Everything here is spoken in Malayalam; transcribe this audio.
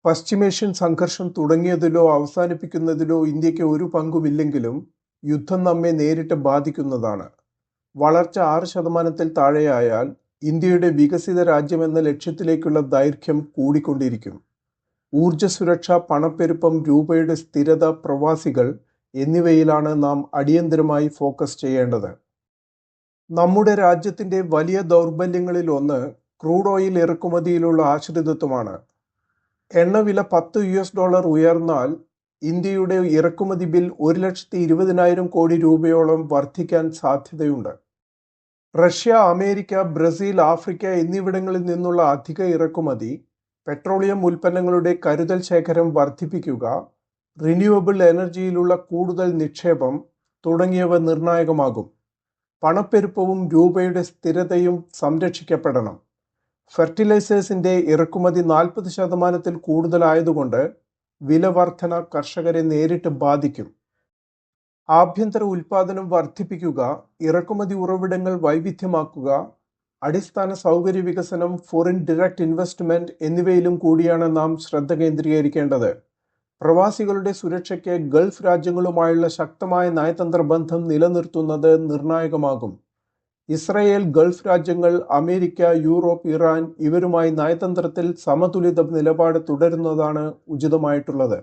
പശ്ചിമേഷ്യൻ സംഘർഷം തുടങ്ങിയതിലോ അവസാനിപ്പിക്കുന്നതിലോ ഇന്ത്യക്ക് ഒരു പങ്കുമില്ലെങ്കിലും യുദ്ധം നമ്മെ നേരിട്ട് ബാധിക്കുന്നതാണ്. വളർച്ച 6% താഴെയായാൽ ഇന്ത്യയുടെ വികസിത രാജ്യമെന്ന ലക്ഷ്യത്തിലേക്കുള്ള ദൈർഘ്യം കൂടിക്കൊണ്ടിരിക്കും. ഊർജ്ജ സുരക്ഷ, പണപ്പെരുപ്പം, രൂപയുടെ സ്ഥിരത, പ്രവാസികൾ എന്നിവയിലാണ് നാം അടിയന്തരമായി ഫോക്കസ് ചെയ്യേണ്ടത്. നമ്മുടെ രാജ്യത്തിൻ്റെ വലിയ ദൗർബല്യങ്ങളിൽ ഒന്ന് ക്രൂഡ് ഓയിൽ ഇറക്കുമതിയിലുള്ള ആശ്രിതത്വമാണ്. എണ്ണവില $10 ഉയർന്നാൽ ഇന്ത്യയുടെ ഇറക്കുമതി ബിൽ 1,20,000 കോടി രൂപയോളം വർദ്ധിക്കാൻ സാധ്യതയുണ്ട്. റഷ്യ, അമേരിക്ക, ബ്രസീൽ, ആഫ്രിക്ക എന്നിവിടങ്ങളിൽ നിന്നുള്ള അധിക ഇറക്കുമതി, പെട്രോളിയം ഉൽപ്പന്നങ്ങളുടെ കരുതൽ ശേഖരം വർദ്ധിപ്പിക്കുക, റിന്യൂവബിൾ എനർജിയിലുള്ള കൂടുതൽ നിക്ഷേപം തുടങ്ങിയവ നിർണായകമാകും. പണപ്പെരുപ്പവും രൂപയുടെ സ്ഥിരതയും സംരക്ഷിക്കപ്പെടണം. ഫെർട്ടിലൈസേഴ്സിൻ്റെ ഇറക്കുമതി 40% കൂടുതലായതുകൊണ്ട് വില വർധന കർഷകരെ നേരിട്ട് ബാധിക്കും. ആഭ്യന്തര ഉൽപ്പാദനം വർദ്ധിപ്പിക്കുക, ഇറക്കുമതി ഉറവിടങ്ങൾ വൈവിധ്യമാക്കുക, അടിസ്ഥാന സൗകര്യ വികസനം, ഫോറിൻ ഡയറക്റ്റ് ഇൻവെസ്റ്റ്മെന്റ് എന്നിവയിലും കൂടിയാണ് നാം ശ്രദ്ധ കേന്ദ്രീകരിക്കേണ്ടത്. പ്രവാസികളുടെ സുരക്ഷയ്ക്ക് ഗൾഫ് രാജ്യങ്ങളുമായുള്ള ശക്തമായ നയതന്ത്ര ബന്ധം നിലനിർത്തുന്നത് നിർണായകമാകും. ഇസ്രയേൽ, ഗൾഫ് രാജ്യങ്ങൾ, അമേരിക്ക, യൂറോപ്പ്, ഇറാൻ ഇവരുമായി നയതന്ത്രത്തിൽ സമതുലിത നിലപാട് തുടരുന്നതാണ് ഉചിതമായിട്ടുള്ളത്.